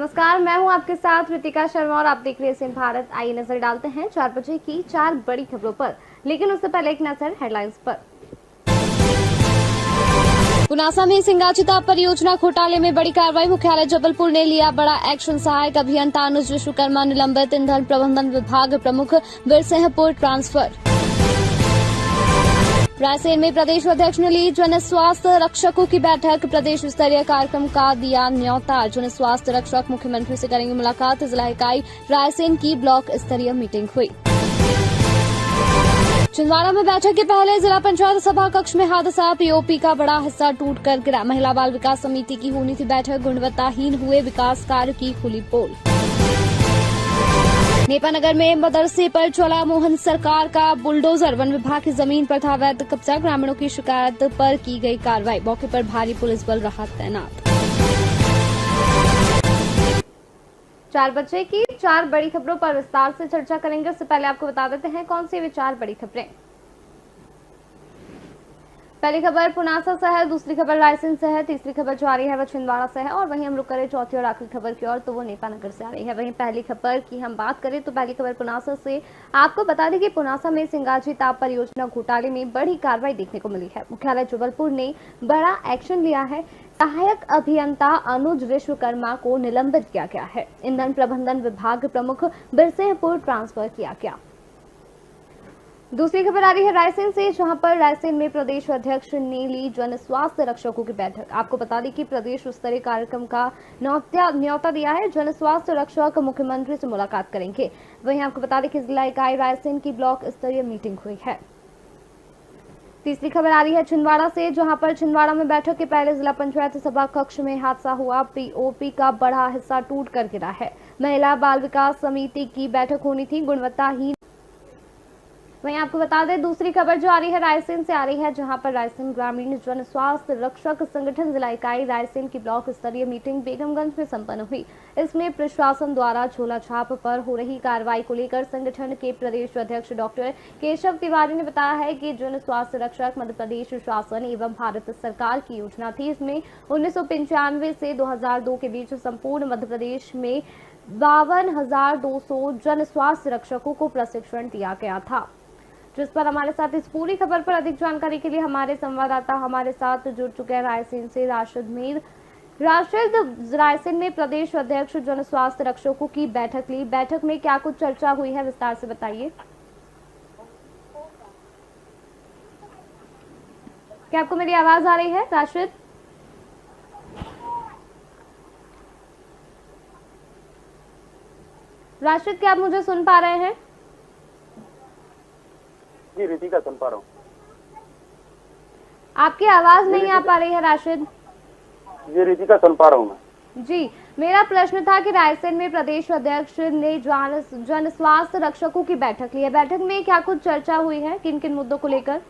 नमस्कार, मैं हूं आपके साथ रितिका शर्मा और आप देख रहे हैं सिंह भारत। आइए नजर डालते हैं 4 बजे की 4 बड़ी खबरों पर, लेकिन उससे पहले एक नजर हेडलाइंस पर। पुनासा में सिंगाचिता परियोजना घोटाले में बड़ी कार्रवाई, मुख्यालय जबलपुर ने लिया बड़ा एक्शन। सहायक अभियंता अनुज विश्वकर्मा निलंबित, ईंधन प्रबंधन विभाग प्रमुख बिरसिंहपुर ट्रांसफर। रायसेन में प्रदेश अध्यक्ष ने ली जन स्वास्थ्य रक्षकों की बैठक, प्रदेश स्तरीय कार्यक्रम का दिया न्यौता। जन स्वास्थ्य रक्षक मुख्यमंत्री से करेंगे मुलाकात, जिला इकाई रायसेन की ब्लॉक स्तरीय मीटिंग हुई। छिंदवाड़ा में बैठक के पहले जिला पंचायत सभा कक्ष में हादसा, पीओपी का बड़ा हिस्सा टूटकर गिरा। महिला बाल विकास समिति की होनी थी बैठक, गुणवत्ताहीन हुए विकास कार्य की खुली पोल। नेपानगर में मदरसे पर चला मोहन सरकार का बुलडोजर, वन विभाग की जमीन पर था अवैध कब्जा, ग्रामीणों की शिकायत पर की गई कार्रवाई, मौके पर भारी पुलिस बल रहा तैनात। 4 बजे की 4 बड़ी खबरों पर विस्तार से चर्चा करेंगे। उससे पहले आपको बता देते हैं कौन सी वे 4 बड़ी खबरें। पहली खबर पुनासा से है, दूसरी खबर रायसेन से है, तीसरी खबर जो आ रही है वह छिंदवाड़ा से है और वहीं हम रुक करें चौथी और आखिरी खबर की ओर, तो वो नेपानगर से आ रही है। वहीं पहली खबर की हम बात करें तो पहली खबर पुनासा से। आपको बता दें कि पुनासा में सिंगाजी ताप परियोजना घोटाले में बड़ी कार्रवाई देखने को मिली है। मुख्यालय जबलपुर ने बड़ा एक्शन लिया है। सहायक अभियंता अनुज विश्वकर्मा को निलंबित किया गया है। ईंधन प्रबंधन विभाग प्रमुख बिरसिंहपुर ट्रांसफर किया गया। दूसरी खबर आ रही है रायसेन से, जहां पर रायसेन में प्रदेश अध्यक्ष ने ली जन स्वास्थ्य रक्षकों की बैठक। आपको बता दें कि प्रदेश स्तरीय कार्यक्रम का न्यौता दिया है। जन स्वास्थ्य रक्षक मुख्यमंत्री से मुलाकात करेंगे। वहीं आपको बता दें कि जिला इकाई रायसेन की ब्लॉक स्तरीय मीटिंग हुई है। तीसरी खबर आ रही है छिंदवाड़ा से, जहां पर छिंदवाड़ा में बैठक के पहले जिला पंचायत सभा कक्ष में हादसा हुआ, पीओपी का बड़ा हिस्सा टूट कर गिरा है। महिला बाल विकास समिति की बैठक होनी थी, गुणवत्ताहीन। वहीं आपको बता दें दूसरी खबर जो आ रही है रायसेन से आ रही है, जहां पर रायसेन ग्रामीण जन स्वास्थ्य रक्षक संगठन जिला इकाई रायसेन की ब्लॉक स्तरीय मीटिंग बेगमगंज में संपन्न हुई। इसमें प्रशासन द्वारा झोला छाप पर हो रही कार्रवाई को लेकर संगठन के प्रदेश अध्यक्ष डॉक्टर केशव तिवारी ने बताया है कि जन स्वास्थ्य रक्षक मध्य प्रदेश शासन एवं भारत सरकार की योजना थी। इसमें 1995 से 2002 के बीच संपूर्ण मध्य प्रदेश में 52,200 जन स्वास्थ्य रक्षकों को प्रशिक्षण दिया गया था। जिस पर हमारे साथ इस पूरी खबर पर अधिक जानकारी के लिए हमारे संवाददाता हमारे साथ जुड़ चुके हैं रायसेन से राशिद मीर। रायसेन में प्रदेश अध्यक्ष जन स्वास्थ्य रक्षकों की बैठक ली, बैठक में क्या कुछ चर्चा हुई है, विस्तार से बताइए। क्या आपको मेरी आवाज आ रही है राशिद? राशिद, क्या आप मुझे सुन पा रहे हैं? जी रितिका, सुन पा रहा हूँ। आपकी आवाज नहीं आ पा रही है राशिद। जी रितिका, सुन पा रहा हूँ मैं। जी, मेरा प्रश्न था कि रायसेन में प्रदेश अध्यक्ष ने जन स्वास्थ्य रक्षकों की बैठक ली है। बैठक में क्या कुछ चर्चा हुई है, किन किन मुद्दों को लेकर?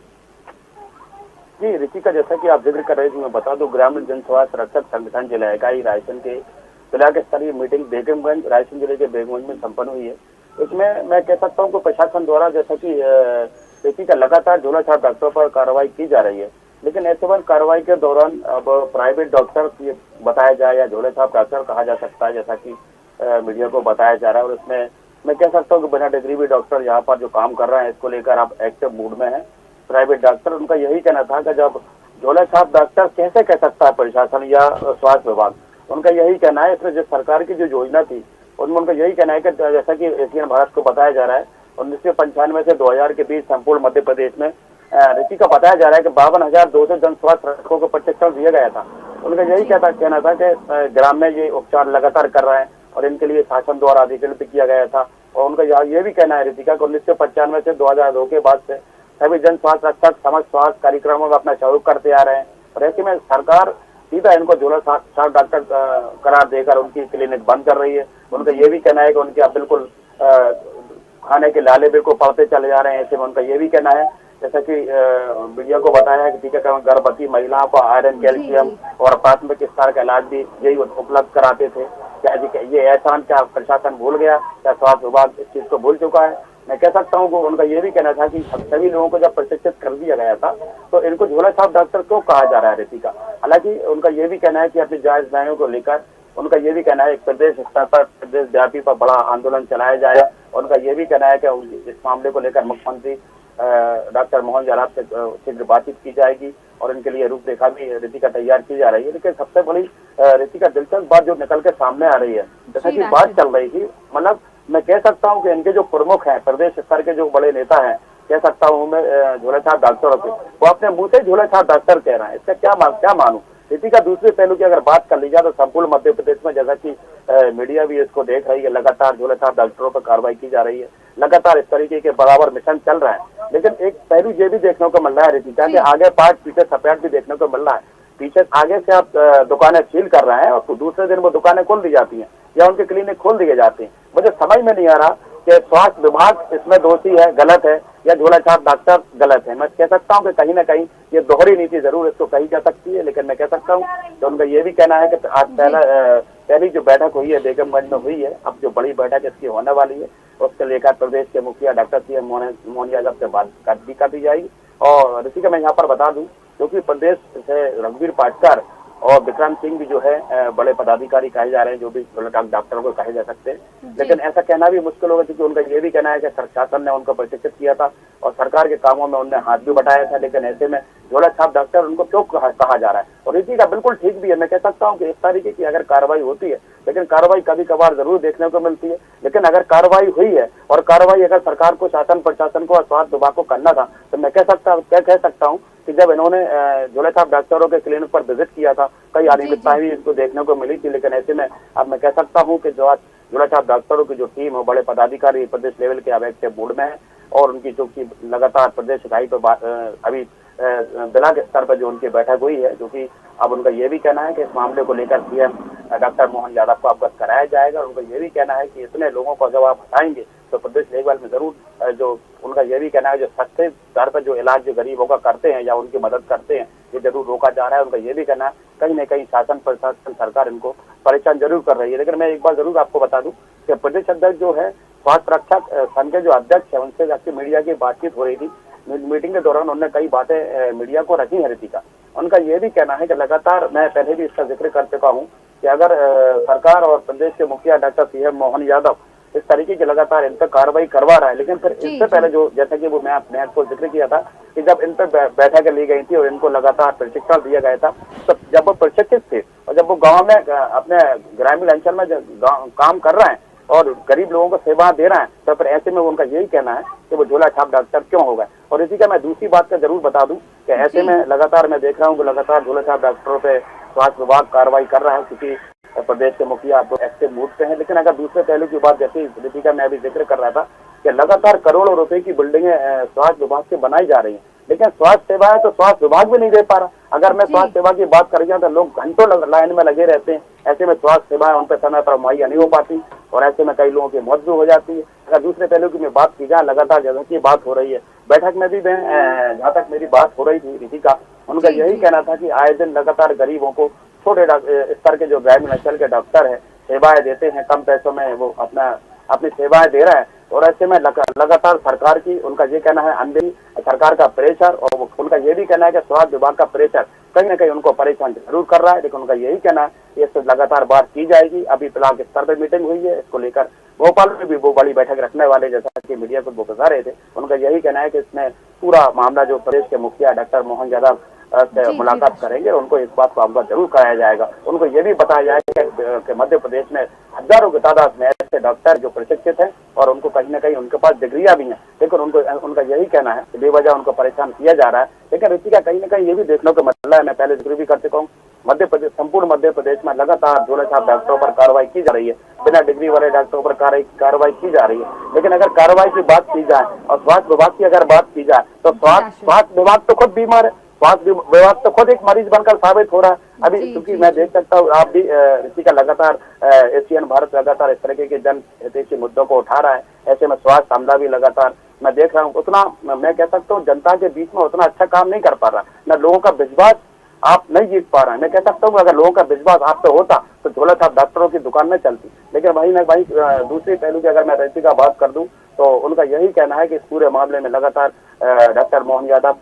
जी रितिका, जैसा कि आप जिक्र कर रहे थे, मैं बता दूं, ग्रामीण जन स्वास्थ्य रक्षक संगठन जिला इकाई रायसेन के जिला के स्तरीय मीटिंग बेगमगंज रायसेन जिले के बेगमगंज में संपन्न हुई है। इसमें मैं कह सकता हूँ कि प्रशासन द्वारा जैसा कि रितिका लगातार झोला छाप डॉक्टरों पर कार्रवाई की जा रही है, लेकिन ऐसे में कार्रवाई के दौरान अब प्राइवेट डॉक्टर ये बताया जाए या झोले छाप डॉक्टर कहा जा सकता है, जैसा कि मीडिया को बताया जा रहा है। और इसमें मैं कह सकता हूँ कि बिना डिग्री भी डॉक्टर यहाँ पर जो काम कर रहे हैं, इसको लेकर आप एक्टिव मूड में है। प्राइवेट डॉक्टर, उनका यही कहना था कि जब झोले छाप डॉक्टर कैसे कह सकता है प्रशासन या स्वास्थ्य विभाग, उनका यही कहना है। इसमें जो सरकार की जो योजना थी उनमें उनका यही कहना है कि जैसा कि एशियन भारत को बताया जा रहा है, 1995 से 2000 के बीच संपूर्ण मध्य प्रदेश में रितिका बताया जा रहा है कि 52,200 जन स्वास्थ्य रक्षकों को प्रशिक्षण दिया गया था। उनका यही कहना था कि ग्राम में ये उपचार लगातार कर रहे हैं और इनके लिए शासन द्वारा अधिकृत किया गया था। और उनका ये भी कहना है रितिका को 1995 से 2002 के बाद से सभी जन स्वास्थ्य रक्षक समस्त स्वास्थ्य कार्यक्रमों में अपना सहयोग करते आ रहे हैं। और ऐसे में सरकार सीधा इनको झोला छाप डॉक्टर करार देकर उनकी क्लिनिक बंद कर रही है। उनका ये भी कहना है कि उनके अब बिल्कुल खाने के लाले बिल्कुल पड़ते चले जा रहे हैं। ऐसे में उनका ये भी कहना है, जैसा कि मीडिया को बताया है कि टीकाकरण गर्भवती महिलाओं को आयरन, कैल्शियम और प्राथमिक स्तर का इलाज भी यही उपलब्ध कराते थे। क्या ये एहसान क्या प्रशासन भूल गया, क्या स्वास्थ्य विभाग इस चीज को भूल चुका है? मैं कह सकता हूँ कि उनका ये भी कहना था कि सभी लोगों को जब प्रशिक्षित कर दिया गया था तो इनको झोला छाप डॉक्टर क्यों कहा जा रहा है रितिका। हालांकि उनका ये भी कहना है कि अपनी जायज मांगों को लेकर उनका ये भी कहना है एक प्रदेश स्तर पर, प्रदेश व्यापी पर बड़ा आंदोलन चलाया जाएगा। उनका ये भी कहना है कि इस मामले को लेकर मुख्यमंत्री डॉक्टर मोहन यादव से शीघ्र बातचीत की जाएगी और इनके लिए रूपरेखा भी रितिका तैयार की जा रही है। लेकिन सबसे बड़ी रितिका दिलचस्प बात जो निकल के सामने आ रही है, जैसा कि बात चल रही थी, मतलब मैं कह सकता हूँ कि इनके जो प्रमुख हैं, प्रदेश स्तर के जो बड़े नेता हैं, कह सकता हूँ मैं झोला छाप डॉक्टरों के, वो अपने मुंह से झोला छाप डॉक्टर कह रहे हैं। इसका क्या मानूं। इसी का दूसरे पहलू की अगर बात कर ली जाए तो संपूर्ण मध्य प्रदेश में, जैसा कि मीडिया भी इसको देख रही है, लगातार झोला छाप डॉक्टरों पर कार्रवाई की जा रही है, लगातार इस तरीके के बराबर मिशन चल रहा है। लेकिन एक पहलू ये भी देखने को मिल रहा है रितिका के आगे पार्ट पीछे सपैट भी देखने को मिल रहा है। पीछे आगे से आप दुकानें सील कर रहे हैं और दूसरे दिन वो दुकानें खोल दी जाती हैं या उनके क्लिनिक खोल दिए जाते हैं। मुझे समझ में नहीं आ रहा कि स्वास्थ्य विभाग इसमें दोषी है, गलत है, या झोला छाप डॉक्टर गलत है। मैं कह सकता हूं कि कहीं ना कहीं ये दोहरी नीति जरूर इसको कही जा सकती है। लेकिन मैं कह सकता हूं कि उनका ये भी कहना है कि आज पहली जो बैठक हुई है बेगमगंज में हुई है, अब जो बड़ी बैठक इसकी होने वाली है उसके लेकर प्रदेश के मुखिया डॉक्टर सीएम मोहन यादव से बात भी कर दी जाएगी। और ऋषिका मैं यहाँ पर बता दूं, क्योंकि प्रदेश से रघुवीर पाटकर और विक्रम सिंह भी जो है बड़े पदाधिकारी कहे जा रहे हैं, जो भी डॉक्टरों को कहे जा सकते हैं। लेकिन ऐसा कहना भी मुश्किल होगा, क्योंकि उनका ये भी कहना है कि शासन ने उनको प्रशिक्षित किया था और सरकार के कामों में उन्होंने हाथ भी बटाया था। लेकिन ऐसे में झोला छाप डॉक्टर उनको क्यों कहा जा रहा है? और इसी का बिल्कुल ठीक भी है। मैं कह सकता हूँ कि इस तरीके की अगर कार्रवाई होती है, लेकिन कार्रवाई कभी कभार जरूर देखने को मिलती है, लेकिन अगर कार्रवाई हुई है और कार्रवाई अगर सरकार को, शासन प्रशासन को और स्वास्थ्य विभाग को करना था, तो मैं कह सकता हूँ कि जब इन्होंने झोला छाप डॉक्टरों के क्लिनिक पर विजिट किया था, कई अनियमितताएं भी इसको देखने को मिली थी। लेकिन ऐसे में अब मैं कह सकता हूँ कि जो झोला छाप डॉक्टरों की जो टीम है, बड़े पदाधिकारी प्रदेश लेवल के अध्यक्ष बोर्ड में है और उनकी जो की लगातार प्रदेश इकाई पर अभी ब्लॉक स्तर पर जो उनकी बैठक हुई है, जो कि अब उनका ये भी कहना है कि इस मामले को लेकर सीएम डॉक्टर मोहन यादव को अवगत कराया जाएगा। उनका ये भी कहना है कि इतने लोगों को जब आप हटाएंगे तो प्रदेश लेवल में जरूर जो उनका ये भी कहना है जो सस्ते दर पर जो इलाज जो गरीबों का करते हैं या उनकी मदद करते हैं, ये जरूर रोका जा रहा है। उनका ये भी कहना है कहीं न कहीं शासन प्रशासन सरकार इनको परेशान जरूर कर रही है। लेकिन मैं एक बार जरूर आपको बता दूं कि प्रदेश अध्यक्ष जो है स्वास्थ्य रक्षक संघ के जो अध्यक्ष है, उनसे जाके मीडिया की बातचीत हो रही थी। मीटिंग के दौरान उन्होंने कई बातें मीडिया को रखी है रितिका। उनका ये भी कहना है कि लगातार, मैं पहले भी इसका जिक्र कर चुका हूँ कि अगर सरकार और प्रदेश के मुखिया डॉक्टर सीएम मोहन यादव इस तरीके की लगातार इन पर कार्रवाई करवा रहा है, लेकिन फिर इससे पहले जो जैसा कि वो मैं आपको जिक्र किया था कि जब इन पर बैठकें ली गई थी और इनको लगातार प्रशिक्षण दिया गया था, तो जब वो प्रशिक्षित थे और जब वो गाँव में अपने ग्रामीण अंचल में काम कर रहे हैं और गरीब लोगों को सेवा दे रहे हैं, तो फिर ऐसे में उनका यही कहना है कि वो झोला छाप डॉक्टर क्यों हो गए। और इसी का मैं दूसरी बात का जरूर बता दूं कि ऐसे में लगातार मैं देख रहा हूँ कि लगातार झोला छाप डॉक्टरों पे स्वास्थ्य विभाग कार्रवाई कर रहा है, क्योंकि प्रदेश के मुखिया आपको एक्टिव मूड पे है। लेकिन अगर दूसरे पहलू की बात, जैसे रितिका मैं अभी जिक्र कर रहा था कि लगातार करोड़ों रुपए की बिल्डिंगे स्वास्थ्य विभाग से बनाई जा रही है, लेकिन स्वास्थ्य सेवाएं तो स्वास्थ्य विभाग भी नहीं दे पा रहा। अगर मैं स्वास्थ्य सेवा की बात कर रही तो लोग घंटों लाइन में लगे रहते हैं। ऐसे में स्वास्थ्य सेवाएं उन पर समय पर मुहैया नहीं हो पाती और ऐसे में कई लोगों की मौत भी हो जाती है। अगर दूसरे पहलू की मैं बात की जाए, लगातार जगह की बात हो रही है, बैठक में भी मैं जहाँ तक मेरी बात हो रही थी रितिका, उनका यही कहना था कि आए दिन लगातार गरीबों को छोटे स्तर के जो ग्रामीण अंचल के डॉक्टर है सेवाएं देते हैं, कम पैसों में वो अपनी सेवाएं दे रहा है। और ऐसे में लगातार सरकार की, उनका ये कहना है अनदेखी, सरकार का प्रेशर, और उनका ये भी कहना है कि स्वास्थ्य विभाग का प्रेशर कहीं ना कहीं उनको परेशान जरूर कर रहा है। लेकिन उनका यही कहना है कि इससे लगातार बात की जाएगी। अभी ब्लॉक स्तर पर मीटिंग हुई है, इसको लेकर भोपाल में भी वो बड़ी बैठक रखने वाले, जैसा कि मीडिया को वो बता रहे थे। उनका यही कहना है कि इसमें पूरा मामला जो प्रदेश के मुखिया डॉक्टर मोहन यादव से मुलाकात करेंगे और उनको इस बात को अवगत जरूर कराया जाएगा। उनको ये भी बताया जाएगा कि मध्य प्रदेश में हजारों की तादाद में ऐसे डॉक्टर जो प्रशिक्षित हैं और उनको कहीं ना कहीं उनके पास डिग्रियां भी हैं, लेकिन उनका यही कहना है कि बेवजह उनको परेशान किया जा रहा है। लेकिन इसी का कहीं ना कहीं ये भी देखने को मिल रहा है, मैं पहले जिक्र भी कर चुका हूँ, मध्य प्रदेश, संपूर्ण मध्य प्रदेश में लगातार झोला छाप डॉक्टरों पर कार्रवाई की जा रही है, बिना डिग्री वाले डॉक्टरों पर कार्रवाई की जा रही है। लेकिन अगर कार्रवाई की बात की जाए और स्वास्थ्य विभाग की अगर बात की जाए तो स्वास्थ्य विभाग तो खुद बीमार है, स्वास्थ्य विभाग तो खुद एक मरीज बनकर साबित हो रहा है अभी। क्योंकि मैं देख सकता हूँ, आप भी ऋषिका लगातार एशियन भारत लगातार इस तरीके के जन हितैषी मुद्दों को उठा रहा है। ऐसे में स्वास्थ्य अमला भी लगातार मैं देख रहा हूँ उतना, मैं कह सकता हूँ जनता के बीच में उतना अच्छा काम नहीं कर पा रहा, न लोगों का विश्वास आप नहीं जीत पा रहे हैं। मैं कह सकता हूँ अगर लोगों का विश्वास आप पे होता तो झोला छाप डॉक्टरों की दुकान में चलती। लेकिन वही दूसरी पहलू की अगर मैं ऋषिका बात कर दूं तो उनका यही कहना है कि इस पूरे मामले में लगातार डॉक्टर मोहन यादव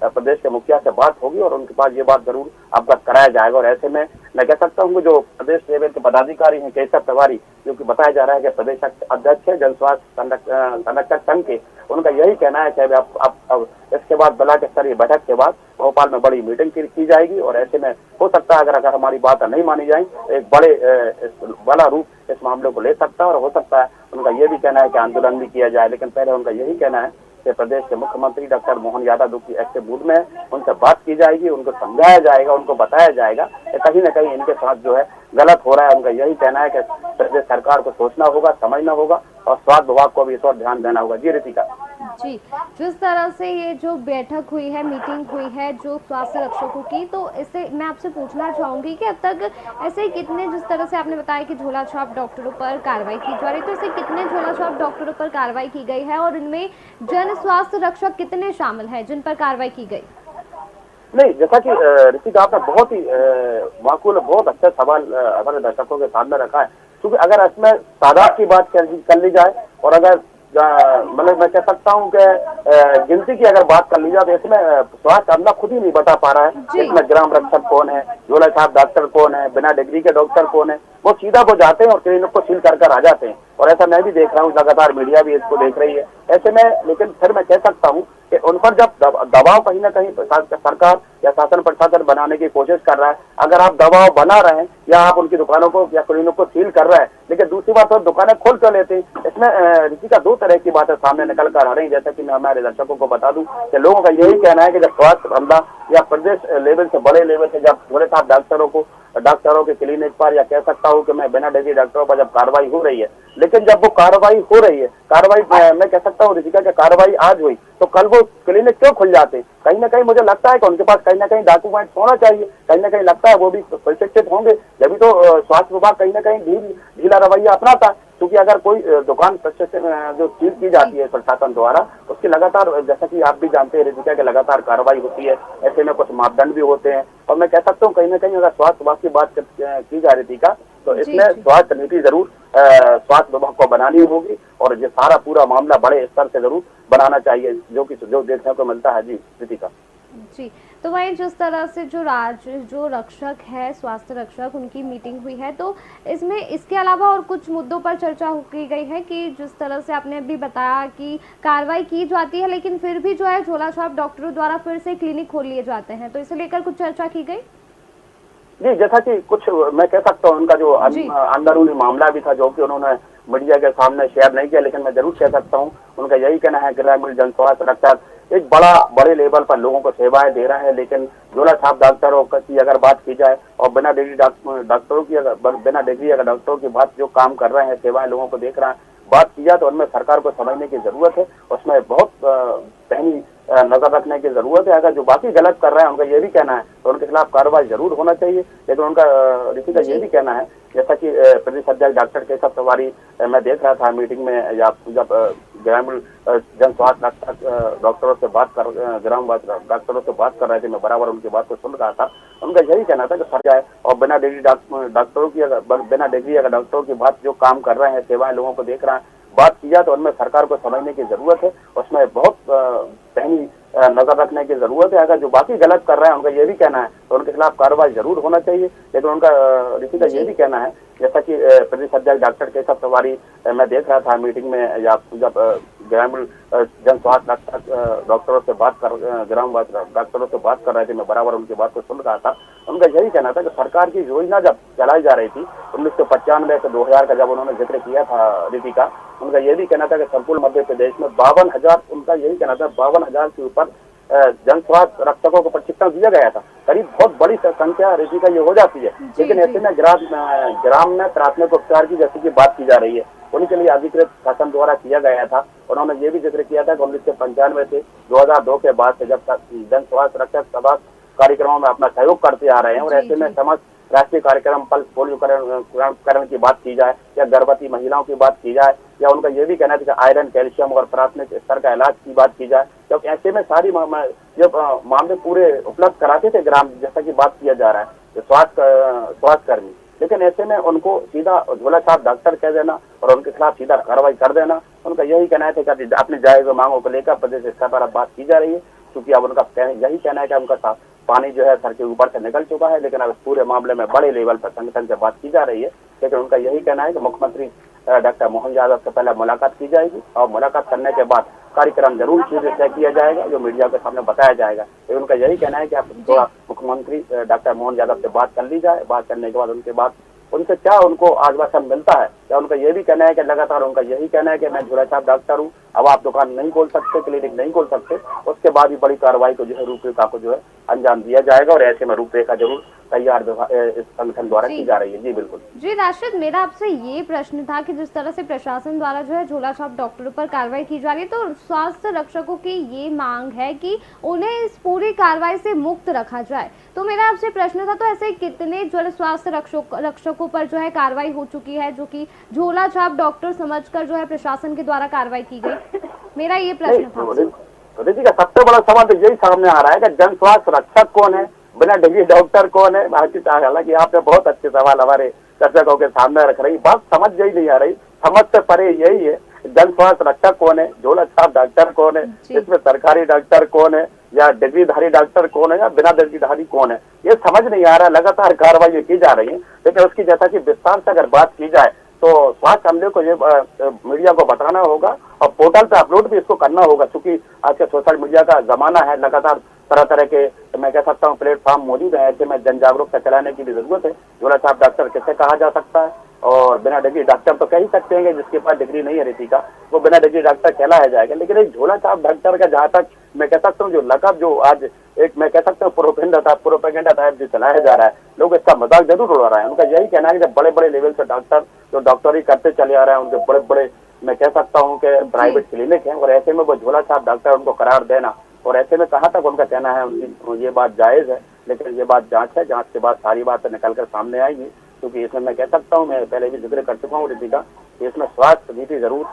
प्रदेश के मुखिया से बात होगी और उनके पास ये बात जरूर अवगत कराया जाएगा। और ऐसे में मैं कह सकता हूँ जो प्रदेश लेवल के पदाधिकारी हैं केशव तिवारी, जो कि बताया जा रहा है कि प्रदेश अध्यक्ष है जन स्वास्थ्य संरक्षक संघ के, उनका यही कहना है कि अब इसके बाद ब्लॉक स्तरीय बैठक के बाद भोपाल में बड़ी मीटिंग की जाएगी और ऐसे में हो सकता है अगर हमारी बात नहीं मानी जाए तो एक बड़ा रूप इस मामले को ले सकता है और हो सकता है उनका ये भी कहना है कि आंदोलन भी किया जाए। लेकिन पहले उनका यही कहना है कि प्रदेश के मुख्यमंत्री डॉक्टर मोहन यादव जो कि एक्टिव मूड में है, उनसे बात की जाएगी, उनको समझाया जाएगा, उनको बताया जाएगा कि कहीं न कहीं इनके साथ जो है गलत हो रहा है। उनका यही कहना है कि प्रदेश सरकार को सोचना होगा, समझना होगा और स्वास्थ्य विभाग को भी इस और ध्यान देना होगा। जी रितिका जी, जिस तरह से ये जो बैठक हुई है, मीटिंग हुई है जो स्वास्थ्य रक्षकों की, तो इससे मैं आपसे पूछना चाहूंगी कि अब तक ऐसे कितने, जिस तरह से आपने बताया कि झोला छाप डॉक्टरों पर कार्रवाई की जा रही, तो ऐसे कितने झोला छाप डॉक्टरों पर कार्रवाई की गई है और इनमें जन स्वास्थ्य रक्षक कितने शामिल हैं जिन पर कार्रवाई की गई? नहीं, जैसा कि ऋतिका आपने बहुत ही माकूल, बहुत अच्छा सवाल हमारे दर्शकों के सामने रखा है, क्योंकि अगर इसमें तादाद की बात कर ली जाए और अगर मतलब मैं कह सकता हूँ कि गिनती की अगर बात कर ली जाए तो इसमें स्वास्थ्य अमला खुद ही नहीं बता पा रहा है इसमें ग्राम रक्षक कौन है, झोला छाप डॉक्टर कौन है, बिना डिग्री के डॉक्टर कौन है। वो सीधा जाते हैं और क्लिनिक को सील कर आ जाते हैं और ऐसा मैं भी देख रहा हूँ, लगातार मीडिया भी इसको देख रही है। ऐसे में लेकिन फिर मैं कह सकता हूँ कि उन पर जब दबाव कहीं ना कहीं सरकार या शासन प्रशासन बनाने की कोशिश कर रहा है, अगर आप दबाव बना रहे हैं या आप उनकी दुकानों को या क्लिनिक को सील कर रहे हैं, लेकिन दूसरी बात तो दुकानें खोल कर लेते हैं। इसमें ऋषि का दो तरह की बातें सामने निकल कर आ रही है। जैसा कि मैं हमारे दर्शकों को बता दूं कि लोगों का यही कहना है कि जब स्वास्थ्य अमला या प्रदेश लेवल से बड़े लेवल से जब थोड़े साथ डॉक्टरों के क्लिनिक पर या कह सकता हूँ कि मैं बिना डिग्री डॉक्टरों पर जब कार्रवाई हो रही है, लेकिन जब वो कार्रवाई हो रही है, मैं कह सकता हूँ ऋषिका की कार्रवाई आज हुई तो कल वो क्लिनिक क्यों खुल जाते? कहीं ना कहीं मुझे लगता है कि उनके पास कहीं ना कहीं डॉक्यूमेंट होना चाहिए, कहीं ना कहीं लगता है वो भी प्रशिक्षित होंगे, जब तो स्वास्थ्य विभाग कहीं ना कहीं ढीला रवैया अपनाता है। क्योंकि अगर कोई दुकान जो सील की जाती है प्रशासन द्वारा, उसकी लगातार, जैसा कि आप भी जानते हैं ऋतिका, के लगातार कार्रवाई होती है, ऐसे में कुछ मापदंड भी होते हैं। और मैं कह सकता हूँ कहीं ना कहीं अगर स्वास्थ्य विभाग की बात की जा रही थी तो इसमें स्वास्थ्य नीति जरूर स्वास्थ्य विभाग को बनानी होगी और ये सारा पूरा मामला बड़े स्तर से जरूर बनाना चाहिए, जो देखने को मिलता है। जी ऋतिका जी, तो वहीं जिस तरह से जो रक्षक है, स्वास्थ्य रक्षक, उनकी मीटिंग हुई है, तो इसमें इसके अलावा और कुछ मुद्दों पर चर्चा की गई है कि जिस तरह से आपने अभी बताया कि कार्रवाई की जाती है लेकिन फिर भी जो है झोला छाप डॉक्टरों द्वारा फिर से क्लिनिक खोल लिए जाते हैं, तो इसे लेकर कुछ चर्चा की गई? जी, जैसा कि कुछ मैं कह सकता हूँ उनका जो अंदरूनी मामला भी था जो कि उन्होंने मीडिया के सामने शेयर नहीं किया, लेकिन मैं जरूर कह सकता हूँ उनका यही कहना है ग्रामीण जन स्वास्थ्य रक्षक एक बड़े लेवल पर लोगों को सेवाएं दे रहे हैं, लेकिन झोला छाप डॉक्टरों की अगर बात की जाए और बिना डिग्री अगर डॉक्टरों की बात जो काम कर रहे हैं, सेवाएं लोगों को देख रहे हैं, बात की जाए तो उनमें सरकार को समझने की जरूरत है, उसमें बहुत पहनी नजर रखने की जरूरत है। अगर जो बाकी गलत कर रहे हैं उनका ये भी कहना है तो उनके खिलाफ कार्रवाई जरूर होना चाहिए, लेकिन उनका ऋषि का ये भी कहना है, जैसा कि प्रदेश अध्यक्ष डॉक्टर केशव तिवारी मैं देख रहा था मीटिंग में, जब ग्रामीण जन स्वास्थ्य रक्षक डॉक्टरों से बात कर डॉक्टरों से बात कर रहे थे, मैं बराबर उनकी बात को सुन रहा था। उनका यही कहना था कि सर जाए और बिना डिग्री अगर डॉक्टरों की बात जो काम कर रहे हैं, सेवाएं लोगों को देख रहे हैं, बात की जाए तो उनमें सरकार को समझने की जरूरत है, उसमें बहुत पहनी नजर रखने की जरूरत है। अगर जो बाकी गलत कर रहे हैं उनका ये भी कहना है तो उनके खिलाफ कार्रवाई जरूर होना चाहिए, लेकिन उनका ऋषि का ये भी कहना है, जैसा कि प्रदेश अध्यक्ष डॉक्टर केशव तिवारी मैं देख रहा था मीटिंग में, जब ग्रामीण जन स्वास्थ्य रक्षक डॉक्टरों से बात कर रहे थे, मैं बराबर उनकी बात को सुन रहा था। उनका यही कहना था कि सरकार की योजना जब चलाई जा रही थी 1995 से 2000 का जब उन्होंने जिक्र किया था ऋषि का, उनका ये भी कहना था कि संपूर्ण मध्य प्रदेश में 52,000, उनका यही कहना था 52,000 के ऊपर जन स्वास्थ्य रक्षकों को प्रशिक्षण दिया गया था। करीब बहुत बड़ी संख्या ऋषि का ये हो जाती है, लेकिन ऐसे में ग्राम में प्राथमिक उपचार की जैसे की बात की जा रही है, उनके लिए अधिकृत शासन द्वारा किया गया था। उन्होंने ये भी जिक्र किया था कि 1995 से 2002 के बाद से जब तक जन स्वास्थ्य रक्षक सभा कार्यक्रमों में अपना सहयोग करते आ रहे हैं, और ऐसे में समस्त राष्ट्रीय कार्यक्रम पल्स पोलियोकरण की बात की जाए या गर्भवती महिलाओं की बात की जाए, या उनका ये भी कहना है कि आयरन, कैल्शियम और प्राथमिक स्तर का इलाज की बात की जाए, जब ऐसे में सारी मामले पूरे उपलब्ध कराते थे ग्राम, जैसा कि बात किया जा रहा है स्वास्थ्य कर्मी, लेकिन ऐसे में उनको सीधा झोला छाप डॉक्टर कह देना और उनके खिलाफ सीधा कार्रवाई कर देना, उनका यही कहना है कि अपनी जायज मांगों को लेकर प्रदेश स्तर पर अब बात की जा रही है। क्योंकि अब उनका यही कहना है कि उनका पानी जो है सर के ऊपर से निकल चुका है, लेकिन अब इस पूरे मामले में बड़े लेवल पर संगठन से बात की जा रही है। लेकिन उनका यही कहना है कि मुख्यमंत्री डॉक्टर मोहन यादव से पहले मुलाकात की जाएगी और मुलाकात करने के बाद कार्यक्रम जरूर तय किया जाएगा, जो मीडिया के सामने बताया जाएगा। लेकिन उनका यही कहना है कि आप थोड़ा मुख्यमंत्री डॉक्टर मोहन यादव से बात कर ली जाए, बात करने के बाद उनके बाद उनसे क्या उनको आश्वासन मिलता है। या उनका ये भी कहना है कि लगातार उनका यही कहना है कि मैं झोला छाप डॉक्टर हूँ, अब आप दुकान नहीं खोल सकते, क्लिनिक नहीं खोल सकते, उसके बाद भी बड़ी कार्रवाई को जो है रूपरेखा को जो है अंजाम दिया जाएगा। और ऐसे में रूपरेखा जरूर तैयार इस संगठन द्वारा की जा रही है। जी बिल्कुल। जी राशिद, मेरा आपसे ये प्रश्न था कि जिस तरह से प्रशासन द्वारा जो है झोला छाप डॉक्टरों पर कार्रवाई की जा रही है, तो स्वास्थ्य रक्षकों की ये मांग है कि उन्हें इस पूरी कार्रवाई से मुक्त रखा जाए। तो मेरा आपसे प्रश्न था, तो ऐसे कितने जो स्वास्थ्य रक्षकों पर जो है कार्रवाई हो चुकी है, जो कि झोला छाप डॉक्टर समझकर जो है प्रशासन के द्वारा कार्रवाई की गई? मेरा ये प्रश्न था। रिद्धि का सबसे बड़ा सवाल तो यही सामने आ रहा है कि जन स्वास्थ्य रक्षक कौन है, बिना डिग्री डॉक्टर कौन है। हालांकि आपने बहुत अच्छे सवाल हमारे दर्शकों के सामने रख रही, बात समझ यही नहीं आ रही। समझ से परे यही है, जन स्वास्थ्य रक्षक कौन है, झोला छाप डॉक्टर कौन है, इसमें सरकारी डॉक्टर कौन है, या डिग्रीधारी डॉक्टर कौन है, या बिना डिग्रीधारी कौन है, ये समझ नहीं आ रहा। लगातार कार्रवाई की जा रही है, लेकिन उसकी जैसा कि विस्तार से अगर बात की जाए तो स्वास्थ्य अमले को ये मीडिया को बताना होगा और पोर्टल पे अपलोड भी इसको करना होगा, क्योंकि आज के सोशल मीडिया का जमाना है। लगातार तरह तरह के मैं कह सकता हूँ प्लेटफॉर्म मौजूद है, ऐसे में जन जागरूकता चलाने की भी जरूरत है। झोला छाप डॉक्टर किसे कहा जा सकता है, और बिना डिग्री डॉक्टर तो कह ही सकते हैं, जिसके पास डिग्री नहीं है रितिका, वो बिना डिग्री डॉक्टर कहलाया जाएगा। लेकिन एक झोला छाप डॉक्टर का जहाँ तक मैं कह सकता हूँ जो लकब जो आज एक मैं कह सकता हूँ प्रोपेगेंडा टाइप जो चलाया जा रहा है, लोग इसका मजाक जरूर उड़ा रहे हैं। उनका यही कहना है कि बड़े बड़े लेवल से डॉक्टर जो डॉक्टरी करते चले आ रहे हैं, उनके बड़े बड़े मैं कह सकता हूँ कि प्राइवेट क्लिनिक है, और ऐसे में वो झोला छाप डॉक्टर उनको करार देना, और ऐसे में कहाँ तक उनका कहना है उनकी ये बात जायज है। लेकिन ये बात जांच है, जांच के बाद सारी बातें निकल कर सामने आएगी। क्योंकि इसमें मैं कह सकता हूँ, मैं पहले भी जिक्र कर चुका हूँ रितिका, इसमें स्वास्थ्य नीति जरूर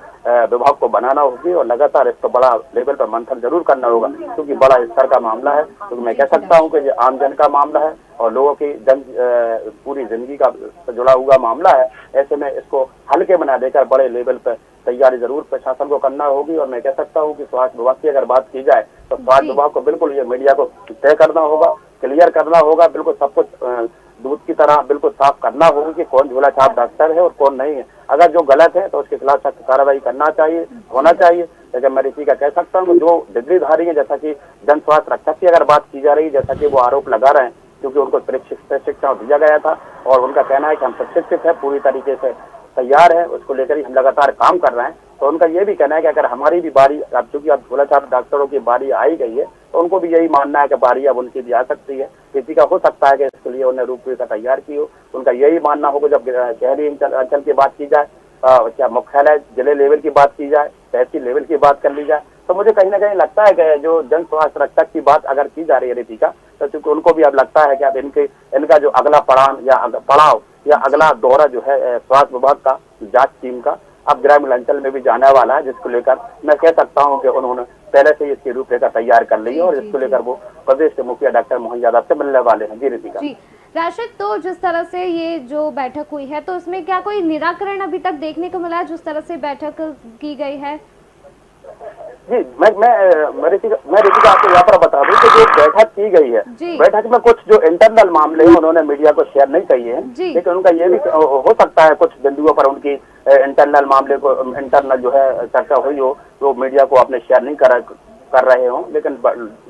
विभाग को बनाना होगी और लगातार इसको बड़ा लेवल पर मंथन जरूर करना होगा, क्योंकि बड़ा स्तर का मामला है। क्योंकि मैं कह सकता हूँ कि ये आम जन का मामला है और लोगों की पूरी जिंदगी का जुड़ा हुआ मामला है। ऐसे में इसको हल्के बना देकर बड़े लेवल पर तैयारी जरूर प्रशासन को करना होगी। और मैं कह सकता हूँ कि स्वास्थ्य विभाग की अगर बात की जाए तो स्वास्थ्य विभाग को बिल्कुल ये मीडिया को तय करना होगा, क्लियर करना होगा, बिल्कुल सब कुछ दूध की तरह बिल्कुल साफ करना होगा कि कौन झोला छाप डॉक्टर है और कौन नहीं है। अगर जो गलत है तो उसके खिलाफ सख्त कार्रवाई करना चाहिए, होना चाहिए। लेकिन मैं इसी का कह सकता हूँ जो डिग्रीधारी है, जैसा कि जन स्वास्थ्य रक्षक की अगर बात की जा रही है, जैसा कि वो आरोप लगा रहे हैं, क्योंकि उनको प्रशिक्षण दिया गया था और उनका कहना है कि हम प्रशिक्षित है, पूरी तरीके से तैयार है, उसको लेकर ही हम लगातार काम कर रहे हैं। तो उनका ये भी कहना है कि अगर हमारी भी बारी, अब चूंकि अब झोला छाप डॉक्टरों की बारी आई गई है, तो उनको भी यही मानना है कि बारी अब उनकी भी आ सकती है। किसी का हो सकता है कि इसके लिए उन्हें रूपरेखा तैयार की हो। उनका यही मानना होगा जब शहरी अंचल की बात की जाए, क्या मुख्यालय जिले लेवल की बात की जाए, तहसील लेवल की बात कर ली जाए, तो मुझे कहीं ना कहीं लगता है कि जो जन स्वास्थ्य रक्षक की बात अगर की जा रही है रितिका, तो चूंकि उनको भी अब लगता है कि अब इनका जो अगला पड़ाव या अगला दौरा जो है स्वास्थ्य विभाग का जांच टीम का अब ग्रामीण अंचल में भी जाने वाला है, जिसको लेकर मैं कह सकता हूं कि उन्होंने पहले से ही इसकी रूपरेखा तैयार कर ली है और इसको लेकर वो प्रदेश के मुखिया डॉक्टर मोहन यादव से मिलने वाले हैं। जी रितिका। जी राशिद, तो जिस तरह से ये जो बैठक हुई है, तो इसमें क्या कोई निराकरण अभी तक देखने को मिला है जिस तरह से बैठक की गई है? जी मैं रितिका आपको यहाँ पर बता दूं कि जो बैठक की गई है, बैठक में कुछ जो इंटरनल मामले हैं उन्होंने मीडिया को शेयर नहीं किए हैं, लेकिन उनका ये भी हो सकता है कुछ बिंदुओं पर उनकी इंटरनल मामले को इंटरनल जो है चर्चा हुई हो तो मीडिया को अपने शेयर नहीं कर रहे हो। लेकिन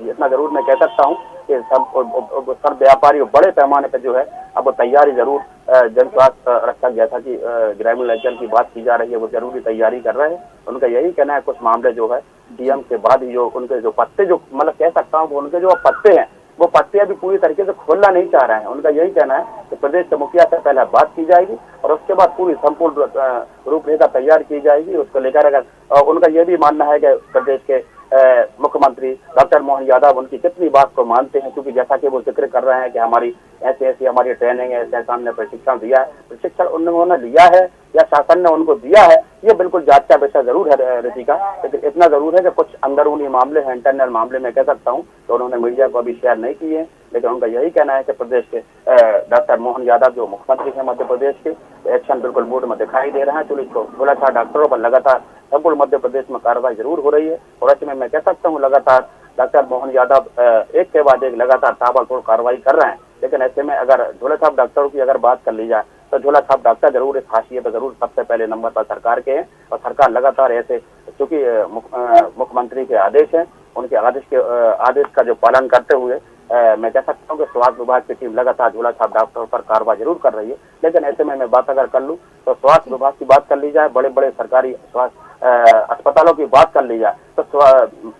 इतना जरूर मैं कह सकता हूँ कि सब व्यापारी बड़े पैमाने पर जो है अब तैयारी जरूर जन स्वास्थ्य रक्षक जैसा कि ग्रामीण अंचल की बात की जा रही है वो जरूरी तैयारी कर रहे हैं। उनका यही कहना है कुछ मामले जो है डीएम के बाद ही जो उनके जो पत्ते जो मतलब कह सकता हूँ उनके जो पत्ते हैं वो पत्ते अभी पूरी तरीके से खोलना नहीं चाह रहे हैं। उनका यही कहना है कि प्रदेश के मुखिया से पहले बात की जाएगी और उसके बाद पूरी संपूर्ण रूपरेखा तैयार की जाएगी। उसको लेकर अगर उनका यह भी मानना है कि प्रदेश के मुख्यमंत्री डॉक्टर मोहन यादव उनकी कितनी बात को मानते हैं, क्योंकि जैसा कि वो जिक्र कर रहे हैं कि हमारी ऐसी हमारी ट्रेनिंग है, ऐसा हमने प्रशिक्षण दिया है, प्रशिक्षण उन्होंने लिया है या शासन ने उनको दिया है, ये बिल्कुल जांच का विषय जरूर है रितिका। लेकिन इतना जरूर है कि कुछ अंदरूनी मामले हैं, इंटरनल मामले में कह सकता हूँ, तो उन्होंने मीडिया को अभी शेयर नहीं किए। लेकिन उनका यही कहना है कि प्रदेश के डॉक्टर मोहन यादव जो मुख्यमंत्री हैं मध्य प्रदेश के, एक्शन बिल्कुल बोर्ड में दिखाई दे रहे हैं। पुलिस को झोला छाप डॉक्टरों पर लगातार संपूर्ण मध्य प्रदेश में कार्रवाई जरूर हो रही है और ऐसे में मैं कह सकता हूँ लगातार डॉक्टर मोहन यादव एक के बाद एक लगातार ताबड़तोड़ कार्रवाई कर रहे हैं। लेकिन ऐसे में अगर झोला छाप डॉक्टरों की अगर बात कर ली जाए तो झोला छाप डॉक्टर जरूर इस हाशिए पर जरूर सबसे पहले नंबर पर सरकार के हैं, और सरकार लगातार ऐसे, क्योंकि मुख्यमंत्री के आदेश हैं, उनके आदेश का जो पालन करते हुए मैं कह सकता हूँ कि स्वास्थ्य विभाग की टीम लगातार झोला छाप डॉक्टरों पर कार्रवाई जरूर कर रही है। लेकिन ऐसे में मैं बात अगर कर लूँ तो स्वास्थ्य विभाग की बात कर ली जाए, बड़े बड़े सरकारी स्वास्थ्य अस्पतालों की बात कर ली जाए तो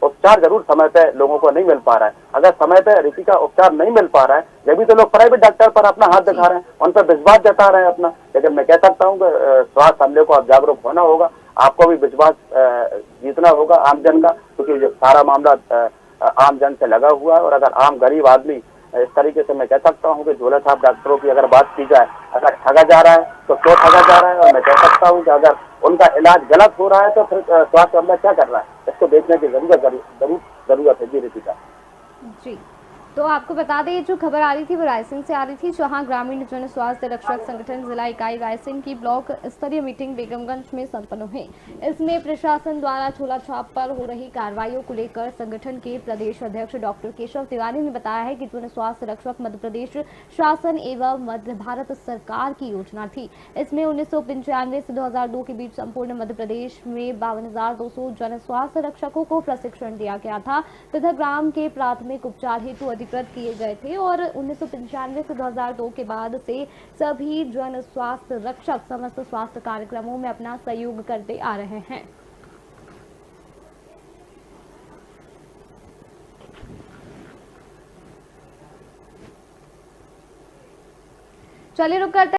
उपचार जरूर समय पे लोगों को नहीं मिल पा रहा है। अगर समय पे ऋषि का उपचार नहीं मिल पा रहा है, जब भी तो लोग प्राइवेट डॉक्टर पर अपना हाथ दिखा रहे हैं, उन पर विश्वास जता रहे हैं अपना। लेकिन मैं कह सकता हूँ कि स्वास्थ्य अमले को अब जागरूक होना होगा, आपको भी विश्वास जीतना होगा आमजन का, क्योंकि जो सारा मामला आम जन से लगा हुआ है। और अगर आम गरीब आदमी इस तरीके से, मैं कह सकता हूँ कि झोला छाप डॉक्टरों की अगर बात की जाए, अगर ठगा जा रहा है तो क्यों ठगा जा रहा है, और मैं कह सकता हूँ कि अगर उनका इलाज गलत हो रहा है तो फिर स्वास्थ्य अमला क्या कर रहा है, इसको देखने की जरूरत है। जी रितिका जी, तो आपको बता दें, ये जो खबर आ रही थी वो रायसेन से आ रही थी, जहां ग्रामीण जन स्वास्थ्य रक्षक संगठन जिला इकाई रायसेन की ब्लॉक स्तरीय मीटिंग बेगमगंज में संपन्न हुई। इसमें प्रशासन द्वारा झोला छाप पर हो रही कार्रवाइयों को लेकर संगठन के प्रदेश अध्यक्ष डॉक्टर केशव तिवारी ने बताया है कि जन स्वास्थ्य रक्षक मध्य प्रदेश शासन एवं मध्य भारत सरकार की योजना थी। इसमें 1995 से 2002 के बीच संपूर्ण मध्य प्रदेश में 52,200 जन स्वास्थ्य रक्षकों को प्रशिक्षण दिया गया था तथा ग्राम के प्राथमिक उपचार हेतु अधिकृत किए गए थे। और 1995 से 2002 के बाद से सभी जन स्वास्थ्य रक्षक समस्त स्वास्थ्य कार्यक्रमों में अपना सहयोग करते आ रहे हैं। चलिए रुक करते हैं।